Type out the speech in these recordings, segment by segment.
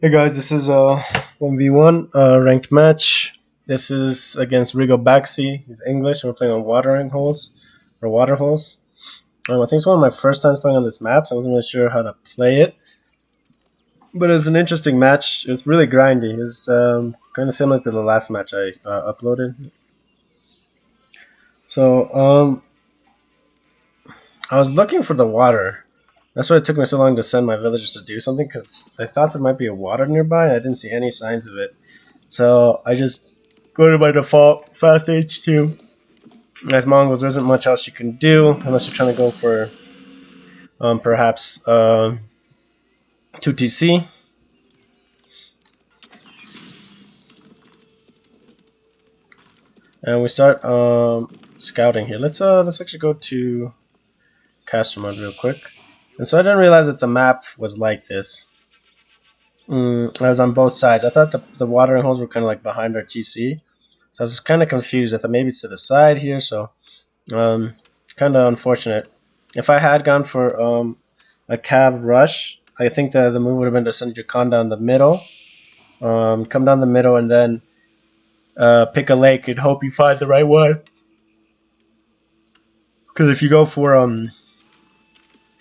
Hey guys, this is a 1v1 ranked match. This is against Rigo Baxi. He's English, and we're playing on watering holes or water holes. I think it's one of my first times playing on this map, so I wasn't really sure how to play it. But it's an interesting match. It's really grindy. It's kind of similar to the last match I uploaded. So I was looking for the water. That's why it took me so long to send my villagers to do something, because I thought there might be a water nearby. And I didn't see any signs of it. So I just go to my default fast H2. As Mongols, there isn't much else you can do unless you're trying to go for perhaps 2TC. And we start scouting here. Let's actually go to caster mode real quick. And so I didn't realize that the map was like this. I was on both sides. I thought the watering holes were kind of like behind our TC. So I was kind of confused. I thought maybe it's to the side here. So kind of unfortunate. If I had gone for a cav rush, I think the move would have been to send your con down the middle. Come down the middle and then pick a lake and hope you find the right one. Because if you go for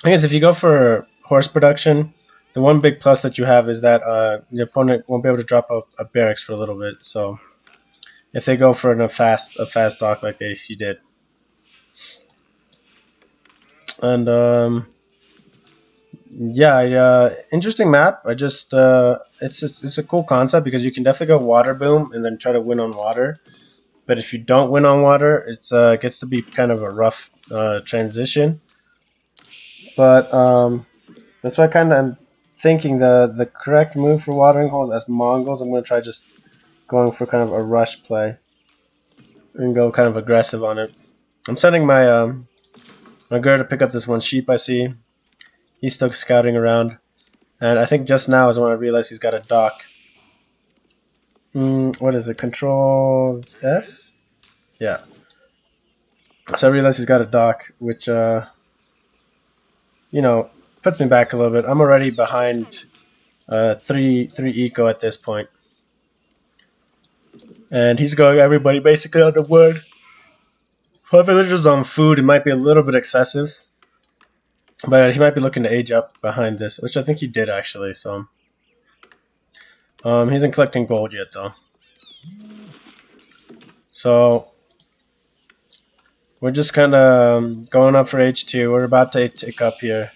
I guess if you go for horse production, the one big plus that you have is that your opponent won't be able to drop a barracks for a little bit. So if they go for a fast dock like he did, and yeah, interesting map. I just it's a cool concept because you can definitely go water boom and then try to win on water. But if you don't win on water, it's gets to be kind of a rough transition. But that's why I kind of am thinking the correct move for watering holes as Mongols. I'm going to try just going for kind of a rush play and go kind of aggressive on it. I'm sending my girl to pick up this one sheep I see. He's still scouting around. And I think just now is when I realized he's got a dock. What is it? Control F? Yeah. So I realized he's got a dock, which, puts me back a little bit. I'm already behind three eco at this point. And he's going everybody basically on the wood. 5 villagers on food, it might be a little bit excessive. But he might be looking to age up behind this, which I think he did actually, so. He isn't collecting gold yet, though. So, we're just kind of going up for H2. We're about to tick up here.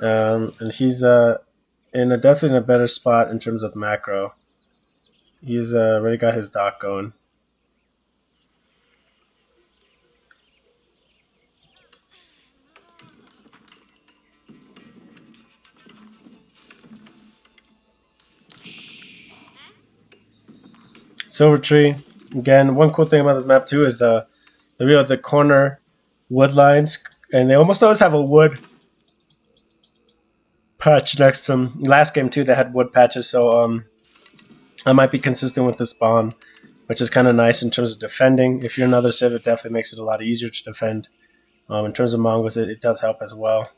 And he's definitely in a better spot in terms of macro. He's already got his dock going. Silver tree. Again, one cool thing about this map too is the corner wood lines, and they almost always have a wood patch next to them. Last game too, they had wood patches, so I might be consistent with the spawn, which is kind of nice in terms of defending. If you're another civ, it definitely makes it a lot easier to defend. In terms of Mongols, it does help as well.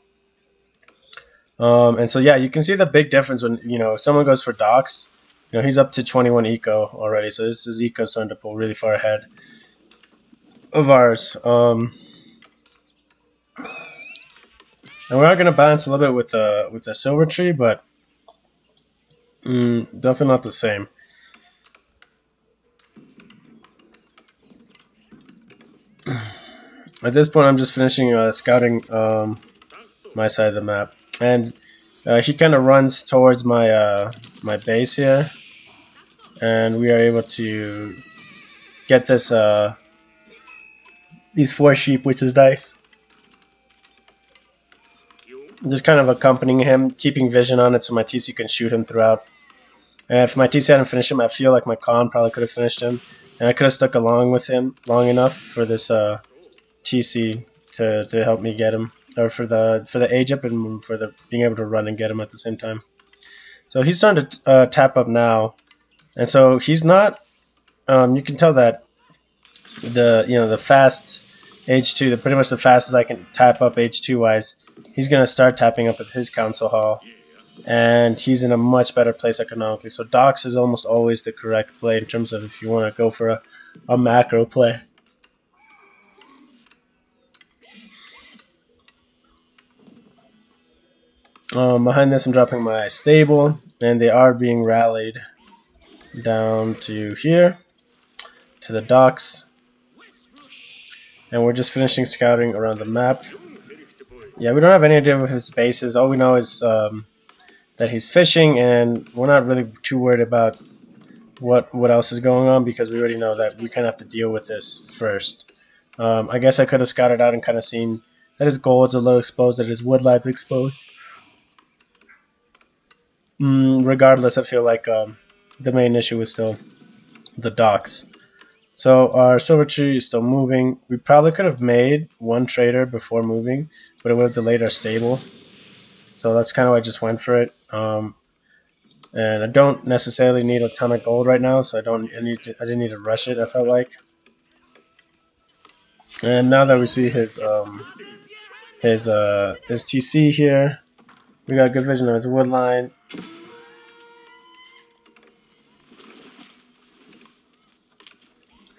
And so yeah, you can see the big difference when if someone goes for docks. He's up to 21 eco already, so this is eco starting to pull really far ahead of ours. And we are going to balance a little bit with the silver tree, but definitely not the same. At this point, I'm just finishing scouting my side of the map, and he kind of runs towards my my base here, and we are able to get this these 4 sheep, which is nice. Just kind of accompanying him, keeping vision on it so my TC can shoot him throughout. And if my TC hadn't finished him, I feel like my con probably could have finished him, and I could have stuck along with him long enough for this TC to help me get him, or for the age up and for the being able to run and get him at the same time. So he's starting to tap up now, and so he's not. You can tell that the fast H2, pretty much the fastest I can tap up H2 wise. He's gonna start tapping up at his council hall, and he's in a much better place economically. So docks is almost always the correct play in terms of if you want to go for a macro play. Behind this, I'm dropping my stable, and they are being rallied down to here, to the docks. And we're just finishing scouting around the map. Yeah, we don't have any idea of his bases. All we know is that he's fishing, and we're not really too worried about what else is going on because we already know that we kind of have to deal with this first. I guess I could have scouted out and kind of seen that his golds are low exposed, that his woodline's exposed. Regardless, I feel like the main issue is still the docks. So our silver tree is still moving. We probably could have made one trader before moving, but it would have delayed our stable. So that's kind of why I just went for it. And I don't necessarily need a ton of gold right now, so I didn't need to rush it. I felt like. And now that we see his TC here, we got a good vision of his wood line.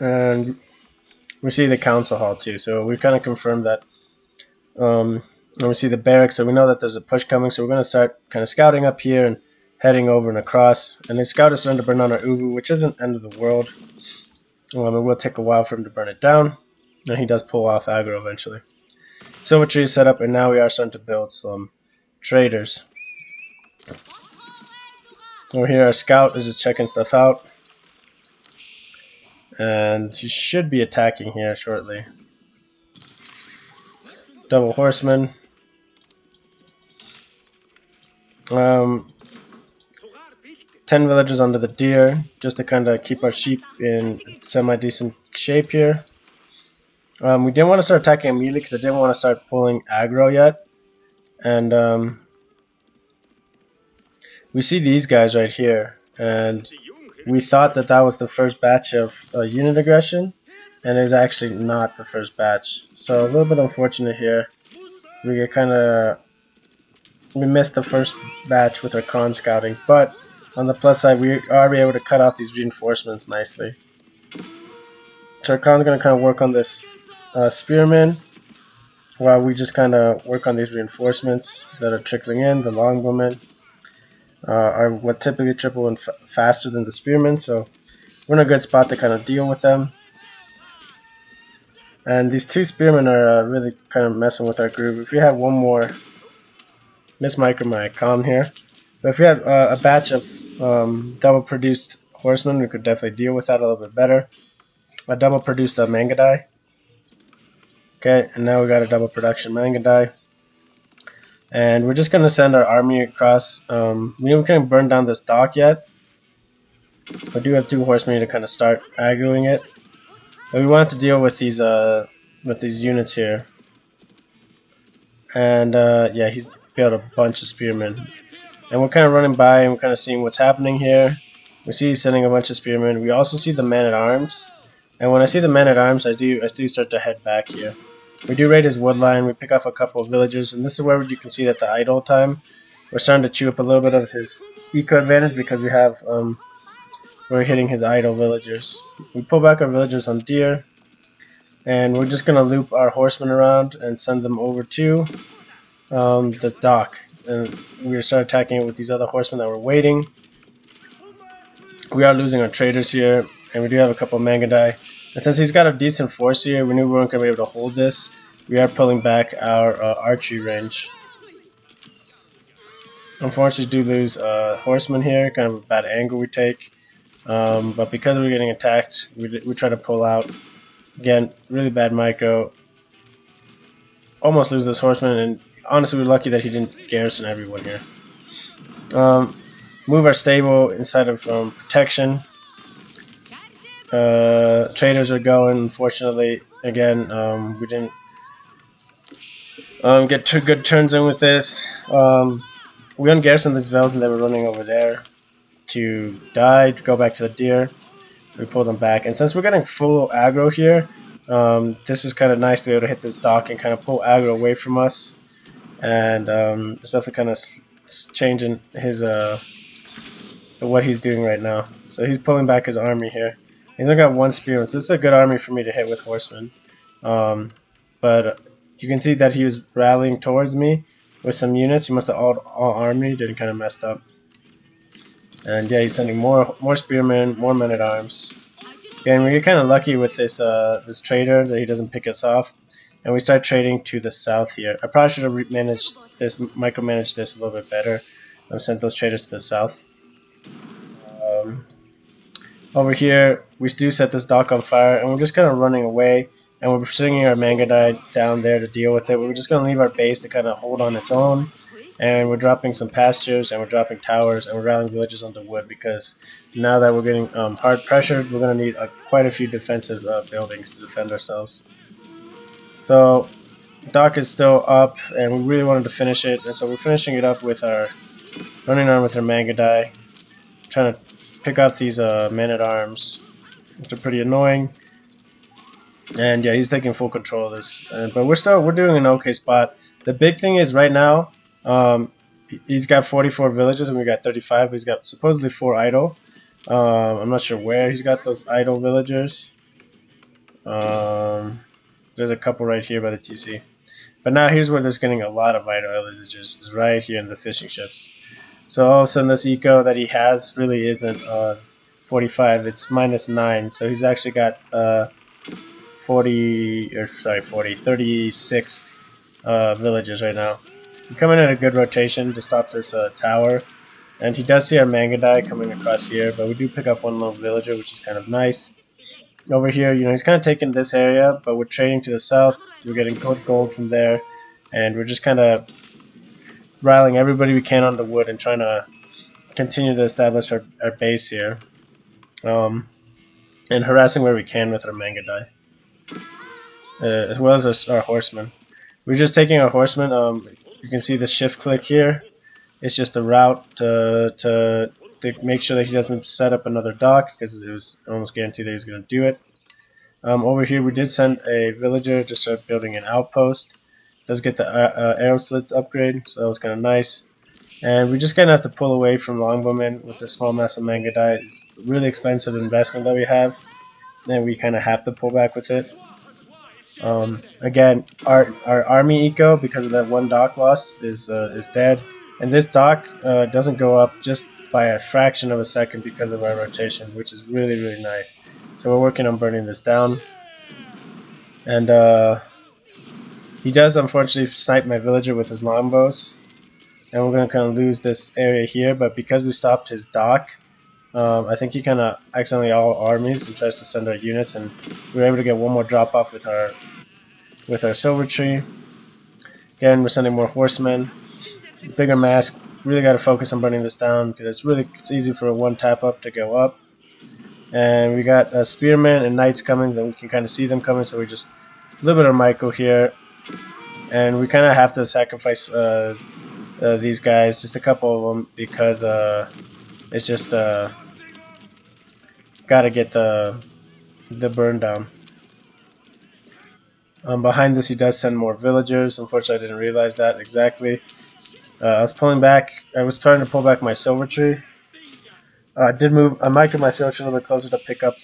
And we see the council hall too, so we kind of confirmed that. And we see the barracks, so we know that there's a push coming, so we're going to start kind of scouting up here and heading over and across. And the scout is starting to burn on our Ubu, which isn't end of the world. It will take a while for him to burn it down, and he does pull off aggro eventually. Silver tree is set up, and now we are starting to build some traders. Over here, our scout is just checking stuff out. And he should be attacking here shortly. Double horseman. 10 villagers under the deer, just to kind of keep our sheep in semi-decent shape here. We didn't want to start attacking immediately because I didn't want to start pulling aggro yet. And we see these guys right here, and we thought that that was the first batch of unit aggression, and it is actually not the first batch. So a little bit unfortunate here. We missed the first batch with our con scouting, but on the plus side, we are able to cut off these reinforcements nicely. So our con's going to kind of work on this spearman, while we just kind of work on these reinforcements that are trickling in. The longbowmen are what typically triple and faster than the spearmen, so we're in a good spot to kind of deal with them. And these two spearmen are really kind of messing with our groove. If we had one more, mismicro my com here, but if we had a batch of double produced horsemen, we could definitely deal with that a little bit better. I double produced a Mangadai. Okay, and now we got a double production Mangadai. And we're just going to send our army across. We can't burn down this dock yet. I do have 2 horsemen to kind of start aggroing it. But we want to deal with these units here. And yeah, he's built a bunch of spearmen. And we're kind of running by and we're kind of seeing what's happening here. We see he's sending a bunch of spearmen. We also see the men-at-arms. And when I see the men-at-arms, I do start to head back here. We do raid his woodline, we pick off a couple of villagers, and this is where you can see that the idle time, we're starting to chew up a little bit of his eco advantage because we have, we're hitting his idle villagers. We pull back our villagers on deer, and we're just going to loop our horsemen around and send them over to the dock. And we start attacking it with these other horsemen that were waiting. We are losing our traders here, and we do have a couple of Mangadai. And since he's got a decent force here, we knew we weren't going to be able to hold this. We are pulling back our archery range. Unfortunately, do lose horsemen here, kind of a bad angle we take. But because we're getting attacked, we try to pull out. Again, really bad micro. Almost lose this horseman, and honestly, we're lucky that he didn't garrison everyone here. Move our stable inside of protection. Traders are going. Unfortunately, again, we didn't get 2 good turns in with this. We ungarrisoned these Vels and they were running over there to die, to go back to the deer. We pulled them back, and since we're getting full aggro here, this is kind of nice to be able to hit this dock and kind of pull aggro away from us. And it's definitely kind of changing his what he's doing right now. So he's pulling back his army here. He's only got one spearman, so this is a good army for me to hit with horsemen. But you can see that he was rallying towards me with some units. He must have all army, didn't kind of messed up. And yeah, he's sending more spearmen, more men at arms. And we get kind of lucky with this this trader that he doesn't pick us off, and we start trading to the south here. I probably should have micromanaged this a little bit better. I've sent those traders to the south. Over here, we do set this dock on fire, and we're just kind of running away, and we're sending our Mangadai down there to deal with it. We're just going to leave our base to kind of hold on its own, and we're dropping some pastures, and we're dropping towers, and we're rallying villages onto wood, because now that we're getting hard pressured, we're going to need quite a few defensive buildings to defend ourselves. So, dock is still up, and we really wanted to finish it, and so we're finishing it up with our running on with our Mangadai, trying to pick off these men-at-arms, which are pretty annoying. And yeah, he's taking full control of this. But we're doing an okay spot. The big thing is right now, he's got 44 villages and we got 35. But he's got supposedly 4 idle. I'm not sure where he's got those idle villagers. There's a couple right here by the TC. But now here's where there's getting a lot of idle villagers, is right here in the fishing ships. So all of a sudden this eco that he has really isn't 45, it's -9. So he's actually got 36 villages right now. We're coming in a good rotation to stop this tower. And he does see our Mangadai coming across here, but we do pick up one little villager, which is kind of nice. Over here, you know, he's kind of taking this area, but we're trading to the south. We're getting good gold from there, and we're just kind of riling everybody we can on the wood and trying to continue to establish our base here, and harassing where we can with our Mangadai, as well as our horsemen. We're just taking our horsemen. You can see the shift click here. It's just a route to make sure that he doesn't set up another dock, because it was almost guaranteed that he was going to do it. Over here, we did send a villager to start building an outpost. Does get the arrow slits upgrade, so that was kind of nice. And we're just going to have to pull away from longbowmen with the small mass of Mangadai. It's a really expensive investment that we have, and we kind of have to pull back with it. Again, our army eco, because of that one dock loss, is dead. And this dock doesn't go up just by a fraction of a second because of our rotation, which is really, really nice. So we're working on burning this down. And he does unfortunately snipe my villager with his longbows. And we're going to kind of lose this area here, but because we stopped his dock, I think he kind of accidentally all armies and tries to send our units, and we were able to get one more drop off with our silver tree. Again, we're sending more horsemen. Bigger mask. Really got to focus on burning this down, because it's easy for a one tap up to go up. And we got spearmen and knights coming, and we can kind of see them coming, so we just a little bit of Michael here, and we kind of have to sacrifice these guys, just a couple of them, because it's just gotta get the burn down. Behind this, he does send more villagers. Unfortunately, I didn't realize that exactly. I was pulling back. I was trying to pull back my silver tree. I did move. I microed my silver tree a little bit closer to pick up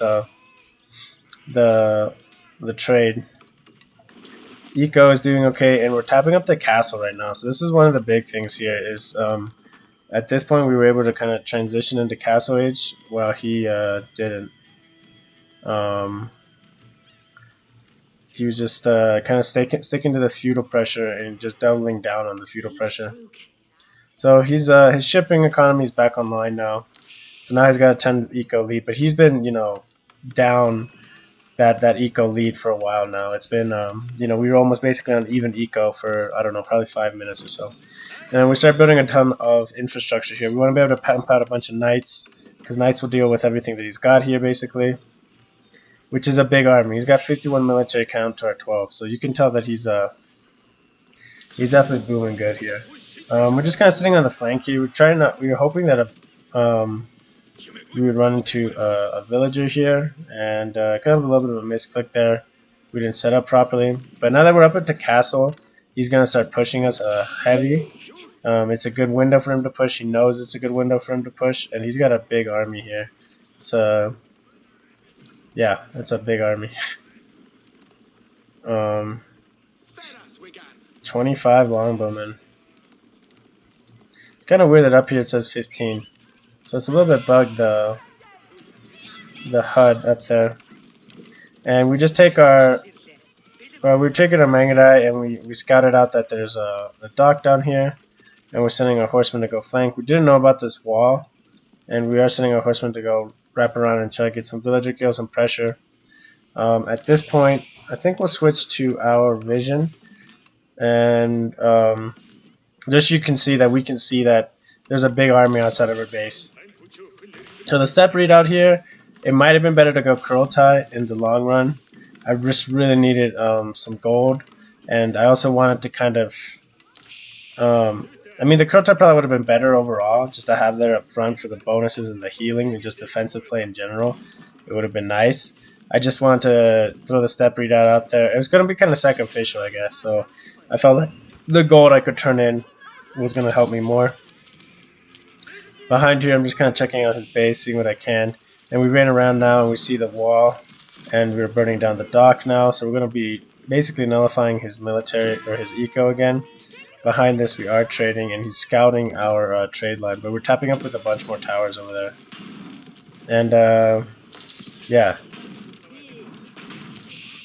the trade. Eco is doing okay, and we're tapping up the castle right now. So this is one of the big things here. Is at this point we were able to kind of transition into castle age, while he didn't. He was just kind of sticking to the feudal pressure and just doubling down on the feudal pressure. So he's his shipping economy is back online now. So now he's got a 10 eco lead, but he's been, you know, down that eco lead for a while now. It's been you know, we were almost basically on even eco for, I don't know, probably 5 minutes or so. And then we start building a ton of infrastructure here. We want to be able to pump out a bunch of knights, because knights will deal with everything that he's got here basically, which is a big army. He's got 51 military count to our 12, so you can tell that he's definitely booming good here. We're just kind of sitting on the flank here. We were hoping that we would run into a villager here, and kind of a little bit of a misclick there. We didn't set up properly, but now that we're up into castle, he's gonna start pushing us heavy. It's a good window for him to push. He knows it's a good window for him to push, and he's got a big army here. So yeah, it's a big army. 25 longbowmen. Kind of weird that up here it says 15. So it's a little bit bugged, the HUD up there. And we just take our... Well, we're taking our Mangudai, and we scouted out that there's a dock down here. And we're sending our horsemen to go flank. We didn't know about this wall. And we are sending our horsemen to go wrap around and try to get some villager kills, some pressure. At this point, I think we'll switch to our vision. And just you can see that we can see that there's a big army outside of our base. So the step readout here, it might have been better to go Kurultai in the long run. I just really needed some gold, and I also wanted to kind of... I mean, the Kurultai probably would have been better overall, just to have there up front for the bonuses and the healing and just defensive play in general. It would have been nice. I just wanted to throw the step readout out there. It was going to be kind of sacrificial, I guess, so I felt like the gold I could turn in was going to help me more. Behind here, I'm just kind of checking out his base, seeing what I can. And we ran around now, and we see the wall, and we're burning down the dock now. So we're going to be basically nullifying his military, or his eco again. Behind this, we are trading, and he's scouting our trade line. But we're tapping up with a bunch more towers over there. And, yeah.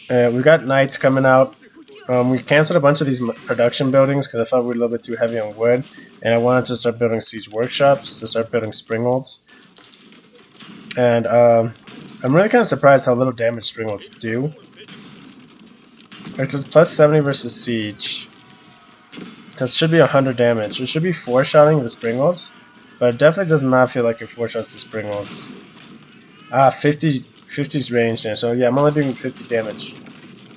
We got knights coming out. We canceled a bunch of these production buildings because I thought we were a little bit too heavy on wood. And I wanted to start building siege workshops, to start building springholds. And I'm really kind of surprised how little damage springholds do. It was plus 70 versus siege. That should be 100 damage. It should be 4-shotting the springholds, but it definitely does not feel like it 4-shots the springholds. 50's range there, so yeah, I'm only doing 50 damage.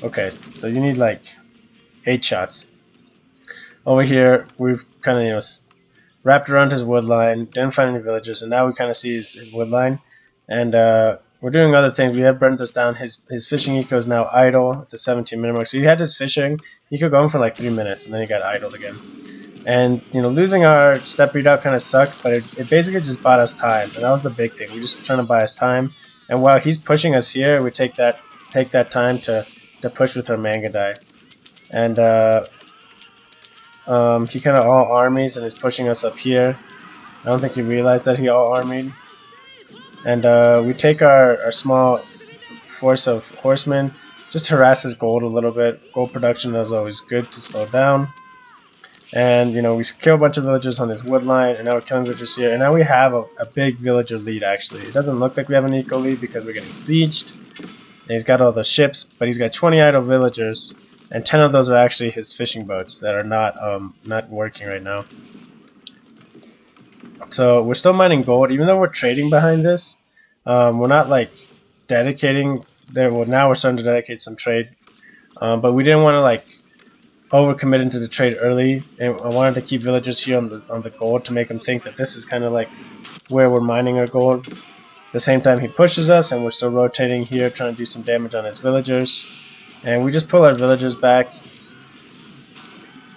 Okay, so you need like 8 shots. Over here, we've kind of, wrapped around his wood line, didn't find any villagers, and now we kind of see his wood line. And we're doing other things. We have burnt this down. His fishing eco is now idle at the 17-minute mark. So he had his fishing. He could go on for like 3 minutes, and then he got idled again. And, losing our step readout kind of sucked, but it basically just bought us time. And that was the big thing. We're just trying to buy us time. And while he's pushing us here, we take that time to push with our Mangudai. And he kind of all armies and is pushing us up here. I don't think he realized that he all armied. And we take our small force of horsemen, just harass his gold a little bit. Gold production is always good to slow down. And, we kill a bunch of villagers on this wood line, and now we're killing villagers here. And now we have a big villager lead, actually. It doesn't look like we have an eco lead because we're getting sieged. And he's got all the ships, but he's got 20 idle villagers, and 10 of those are actually his fishing boats that are not working right now. So we're still mining gold, even though we're trading behind this. We're not like dedicating there. Well, now we're starting to dedicate some trade, but we didn't want to like overcommit into the trade early. And I wanted to keep villagers here on the gold to make them think that this is kind of like where we're mining our gold. At the same time, he pushes us, and we're still rotating here, trying to do some damage on his villagers. And we just pull our villagers back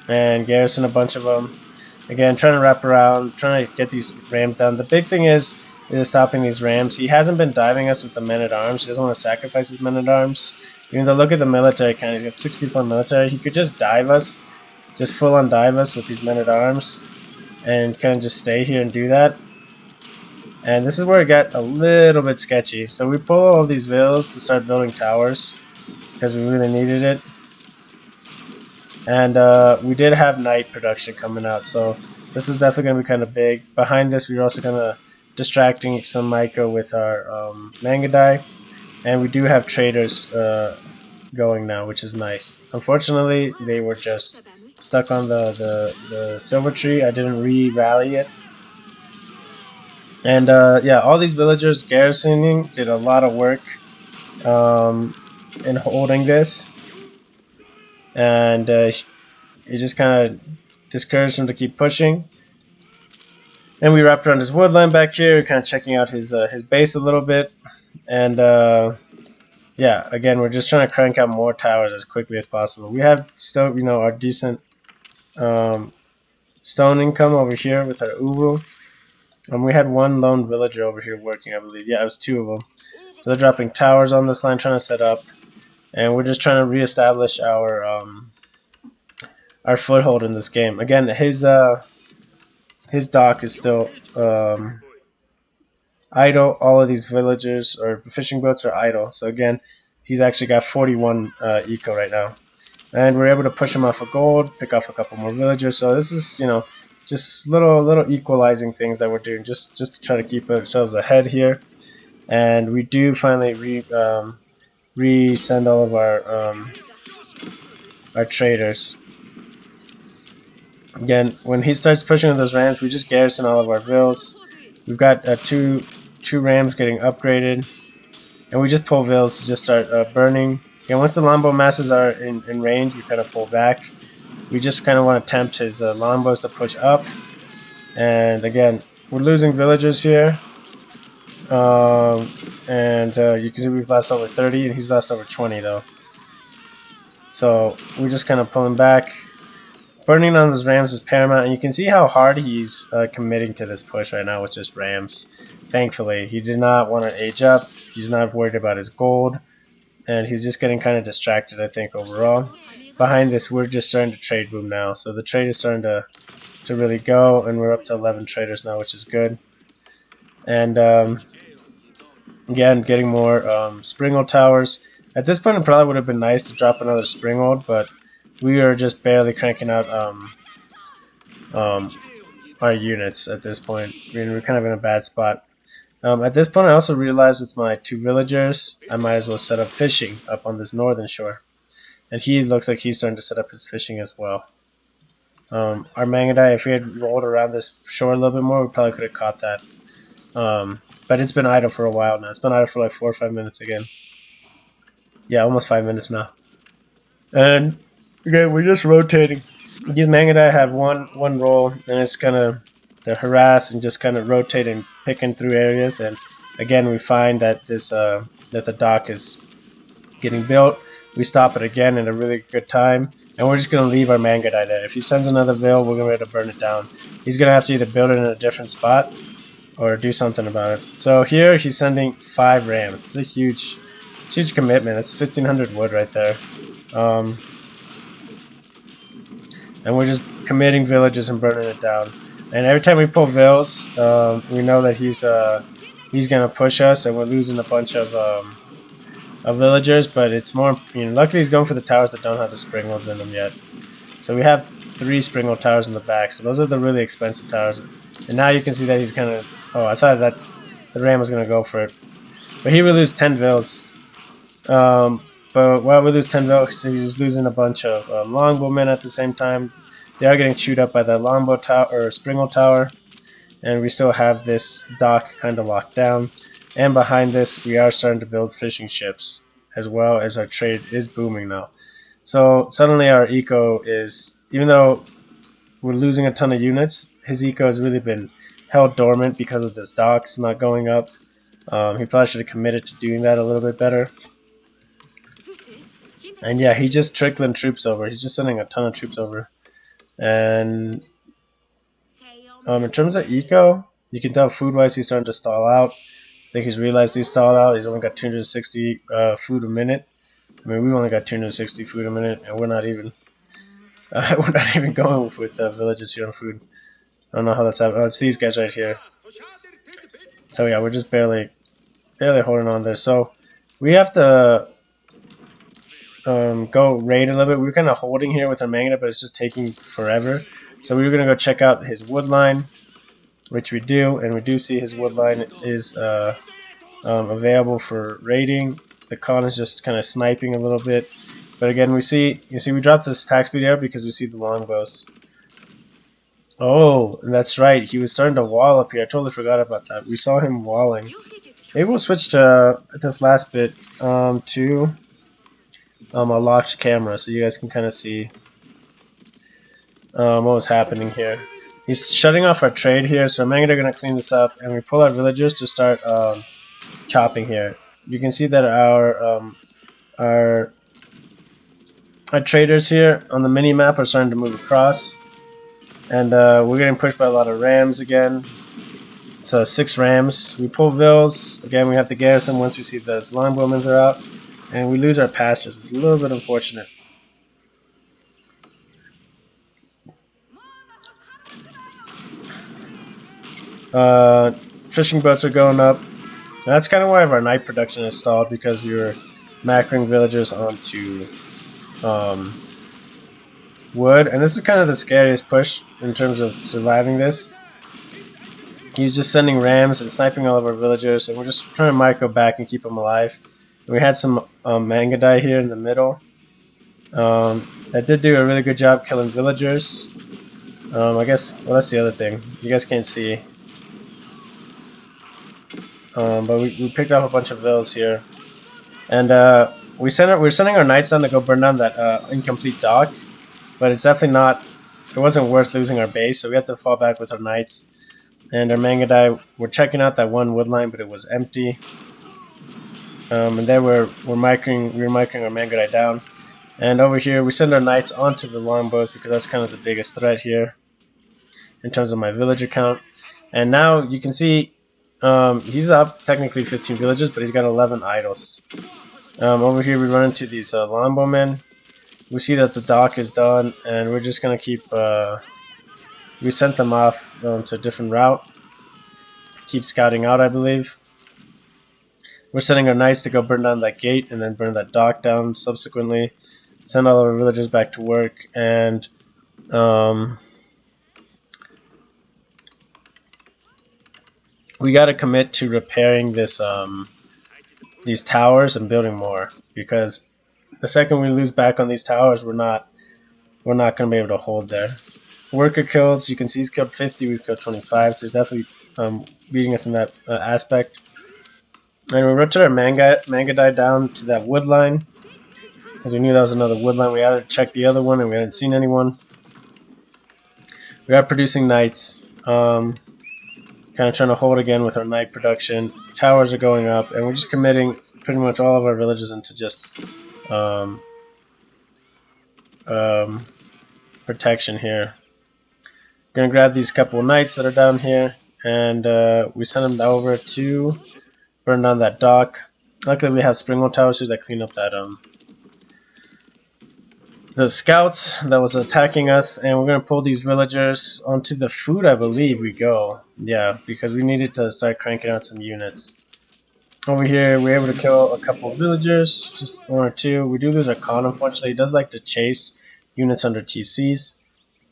and garrison a bunch of them. Again, trying to wrap around, trying to get these rams down. The big thing is stopping these rams. He hasn't been diving us with the men-at-arms. He doesn't want to sacrifice his men-at-arms. Even though, look at the military, kind of got 64 military. He could just dive us, just full-on dive us with these men-at-arms, and kind of just stay here and do that. And this is where it got a little bit sketchy. So we pull all of these villas to start building towers, because we really needed it. And we did have night production coming out, so this is definitely going to be kind of big. Behind this, we're also going to distracting some micro with our Mangudai. And we do have traders going now, which is nice. Unfortunately, they were just stuck on the silver tree. I didn't re-rally it. And yeah, all these villagers garrisoning did a lot of work in holding this. And it just kind of discouraged him to keep pushing. And we wrapped around his wood line back here, kind of checking out his base a little bit. And yeah, again, we're just trying to crank out more towers as quickly as possible. We have still, our decent stone income over here with our uwu. And we had one lone villager over here working, I believe. Yeah, it was 2 of them. So they're dropping towers on this line, trying to set up. And we're just trying to reestablish our foothold in this game. Again, his dock is still idle. All of these villagers or fishing boats are idle. So again, he's actually got 41 eco right now. And we're able to push him off of gold, pick off a couple more villagers. So this is, you know, just little equalizing things that we're doing just to try to keep ourselves ahead here. And we do finally resend all of our traders. Again, when he starts pushing with those rams, we just garrison all of our vills. We've got two rams getting upgraded, and we just pull vills to just start burning. And once the longbow masses are in range, we kind of pull back. We just kind of want to tempt his longbows to push up. And again, we're losing villagers here. And you can see we've lost over 30, and he's lost over 20 though. So we're just kind of pulling back. Burning on those rams is paramount, and you can see how hard he's committing to this push right now with just rams. Thankfully, he did not want to age up. He's not worried about his gold. And he's just getting kind of distracted, I think, overall. Behind this, we're just starting to trade boom now. So the trade is starting to really go, and we're up to 11 traders now, which is good. And again, getting more springald towers. At this point, it probably would have been nice to drop another springald, but we are just barely cranking out our units at this point. I mean, we're kind of in a bad spot. At this point, I also realized with my 2 villagers, I might as well set up fishing up on this northern shore. And he looks like he's starting to set up his fishing as well. Our Mangadai, if we had rolled around this shore a little bit more, we probably could have caught that. But it's been idle for a while now. It's been idle for like 4 or 5 minutes again. Yeah, almost 5 minutes now. And again, we're just rotating. These Mangadai have one roll, and it's kind of the harass and just kind of rotate and picking through areas. And again, we find that this that the dock is getting built. We stop it again at a really good time, and we're just gonna leave our Mangadai there. If he sends another vill, we're gonna be able to burn it down. He's gonna have to either build it in a different spot or do something about it. So here he's sending 5 rams. It's a huge commitment. It's 1,500 wood right there. And we're just committing villages and burning it down. And every time we pull vills, we know that he's gonna push us, and we're losing a bunch of villagers. But it's more, you know, luckily he's going for the towers that don't have the springwalls in them yet. So we have 3 springwall towers in the back. So those are the really expensive towers. And now you can see that he's kind of. Oh, I thought that the ram was gonna go for it, but he will lose 10 vills. But while we lose 10 vills, he's losing a bunch of longbowmen at the same time. They are getting chewed up by the longbow tower or springald tower, and we still have this dock kind of locked down. And behind this, we are starting to build fishing ships, as well as our trade is booming now. So suddenly our eco is, even though we're losing a ton of units, his eco has really been held dormant because of this docks not going up. He probably should have committed to doing that a little bit better. And yeah, he's just trickling troops over. He's just sending a ton of troops over. And in terms of eco, you can tell food-wise he's starting to stall out. I think he's realized he's stalled out. He's only got 260 food a minute. I mean, we've only got 260 food a minute, and we're not even going with villages here on food. I don't know how that's happening. Oh, it's these guys right here. So yeah, we're just barely holding on there. So we have to go raid a little bit. We're kind of holding here with our Mangata, but it's just taking forever. So we were gonna go check out his wood line, which we do, and we do see his wood line is available for raiding. The con is just kind of sniping a little bit, but again, we dropped this attack speed here because we see the longbows. Oh, that's right. He was starting to wall up here. I totally forgot about that. We saw him walling. Maybe we'll switch to this last bit to a locked camera so you guys can kind of see what was happening here. He's shutting off our trade here, so Mangata are going to clean this up, and we pull our villagers to start chopping here. You can see that our traders here on the mini map are starting to move across. And we're getting pushed by a lot of rams again. So 6 rams. We pull vills. Again, we have to garrison once we see those longbowmen are out. And we lose our pastures, which is a little bit unfortunate. Fishing boats are going up. That's kind of why our night production is stalled, because we were macroing villagers onto wood. And this is kind of the scariest push in terms of surviving this. He's just sending rams and sniping all of our villagers, and we're just trying to micro back and keep them alive. And we had some Mangadai here in the middle. That did do a really good job killing villagers. I guess, well, that's the other thing. You guys can't see. But we picked up a bunch of vills here. And we're sending our knights down to go burn down that incomplete dock. But it's definitely not, it wasn't worth losing our base, so we had to fall back with our knights. And our Mangadai, we're checking out that one wood line, but it was empty. And then we were microing our Mangadai down. And over here, we send our knights onto the longbows because that's kind of the biggest threat here in terms of my villager count. And now you can see he's up technically 15 villages, but he's got 11 idols. Over here, we run into these longbowmen. We see that the dock is done, and we're just gonna keep. We sent them off to a different route. Keep scouting out, I believe. We're sending our knights to go burn down that gate and then burn that dock down subsequently. Send all of our villagers back to work, and we got to commit to repairing this these towers and building more, because the second we lose back on these towers, we're not going to be able to hold there. Worker kills, you can see he's killed 50, we've killed 25, so he's definitely beating us in that aspect. And we rotated our Mangadai down to that wood line, because we knew that was another wood line. We had to check the other one, and we hadn't seen anyone. We are producing knights, kind of trying to hold again with our night production. Towers are going up, and we're just committing pretty much all of our villages into just protection here. Gonna grab these couple of knights that are down here, and we send them over to burn down that dock. Luckily, we have Springle Towers here that clean up that the scouts that was attacking us, and we're gonna pull these villagers onto the food. I believe we go, yeah, because we needed to start cranking out some units. Over here, we're able to kill a couple of villagers, just 1 or 2. We do lose our Khan, unfortunately. He does like to chase units under TCs.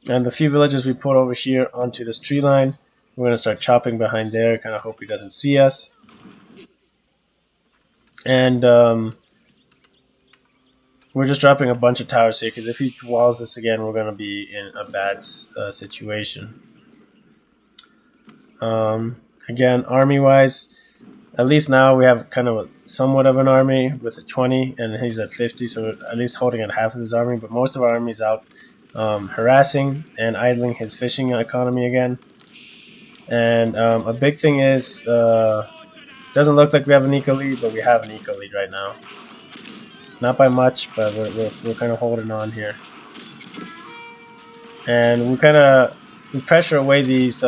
And the few villages we pulled over here onto this tree line, we're going to start chopping behind there, kind of hope he doesn't see us. And we're just dropping a bunch of towers here, because if he walls this again, we're going to be in a bad situation. Again, army-wise, at least now we have kind of somewhat of an army with a 20, and he's at 50, so we're at least holding at half of his army, but most of our army is out harassing and idling his fishing economy again. And a big thing is, doesn't look like we have an eco lead, but we have an eco lead right now. Not by much, but we're kind of holding on here. And we pressure away these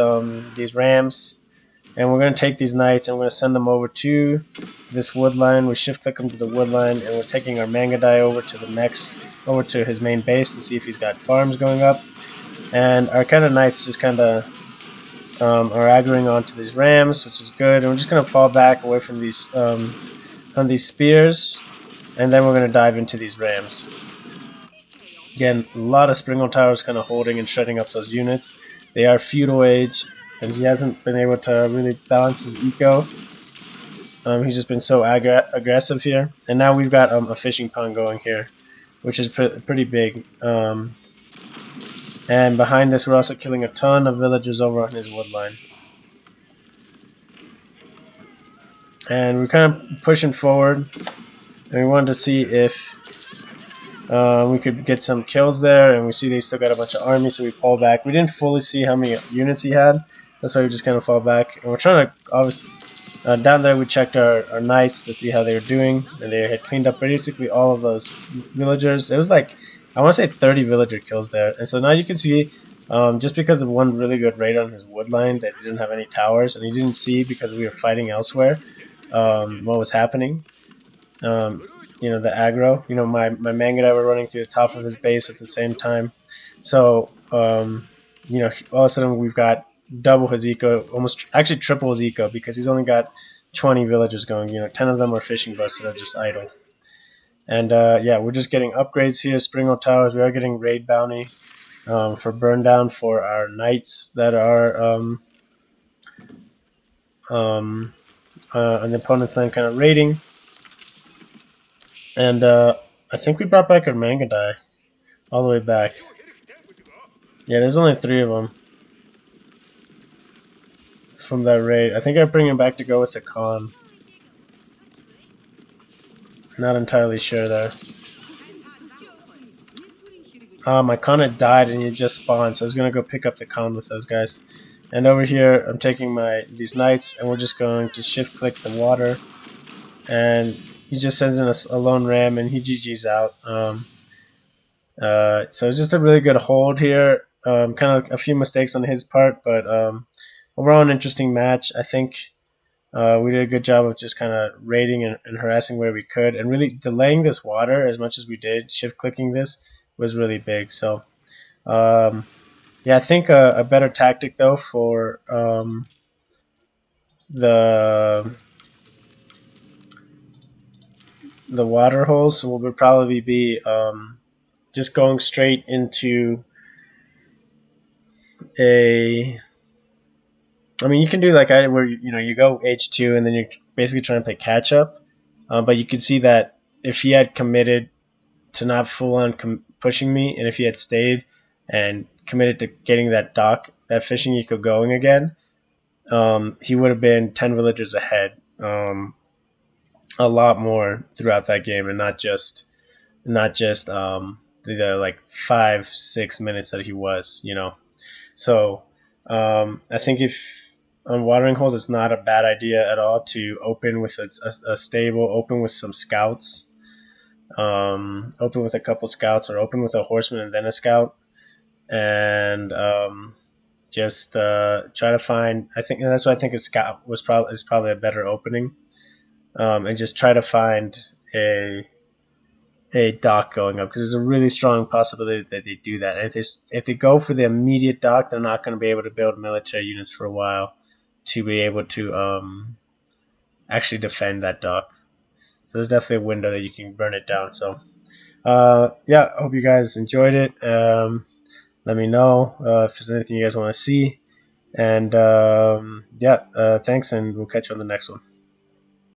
rams. And we're going to take these knights and we're going to send them over to this wood line. We shift click them to the wood line, and we're taking our Mangadai over to his main base to see if he's got farms going up. And our kind of knights just kind of are aggroing onto these rams, which is good. And we're just going to fall back away from these spears, and then we're going to dive into these rams. Again, a lot of Springle Towers kind of holding and shredding up those units. They are feudal age, and he hasn't been able to really balance his eco. He's just been so aggressive here. And now we've got a fishing pond going here, which is pretty big. And behind this, we're also killing a ton of villagers over on his wood line. And we're kind of pushing forward, and we wanted to see if we could get some kills there, and we see they still got a bunch of army, so we fall back. We didn't fully see how many units he had. That's why we just kind of fall back. And we're trying to, obviously, down there we checked our knights to see how they were doing, and they had cleaned up basically all of those villagers. It was like, I want to say 30 villager kills there. And so now you can see just because of one really good raid on his wood line that didn't have any towers, and he didn't see because we were fighting elsewhere what was happening. Um, the aggro. My manga and I were running through the top of his base at the same time. So, all of a sudden we've got double his eco, almost actually triple his eco because he's only got 20 villagers going. 10 of them are fishing boats that are just idle. And yeah, we're just getting upgrades here. Springle Towers. We are getting raid bounty for burn down for our knights that are um, on the opponent's land kind of raiding. And I think we brought back our Mangadai all the way back. Yeah, there's only 3 of them from that raid. I think I bring him back to go with the con. Not entirely sure there. My con had died and he just spawned, so I was gonna go pick up the con with those guys. And over here, I'm taking these knights, and we're just going to shift click the water, and he just sends in a lone ram, and he GG's out. So it's just a really good hold here. Kind of a few mistakes on his part, but overall an interesting match. I think we did a good job of just kind of raiding and harassing where we could, and really delaying this water as much as we did. Shift clicking this was really big. So yeah, I think a better tactic though for the the water holes would probably be just going straight into a. I mean, you can do like where you go H2 and then you're basically trying to play catch up, but you can see that if he had committed to not full on pushing me, and if he had stayed and committed to getting that fishing eco going again, he would have been 10 villagers ahead, a lot more throughout that game, and not just the like 5-6 minutes that he was. So I think if on watering holes, it's not a bad idea at all to open with a stable, open with some scouts, open with a couple scouts, or open with a horseman and then a scout, and just try to find. I think that's why I think a scout is probably a better opening, and just try to find a dock going up, because there's a really strong possibility that they do that. And if they go for the immediate dock, they're not going to be able to build military units for a while to be able to actually defend that dock. So there's definitely a window that you can burn it down. So yeah, I hope you guys enjoyed it. Let me know if there's anything you guys want to see. And yeah, thanks, and we'll catch you on the next one.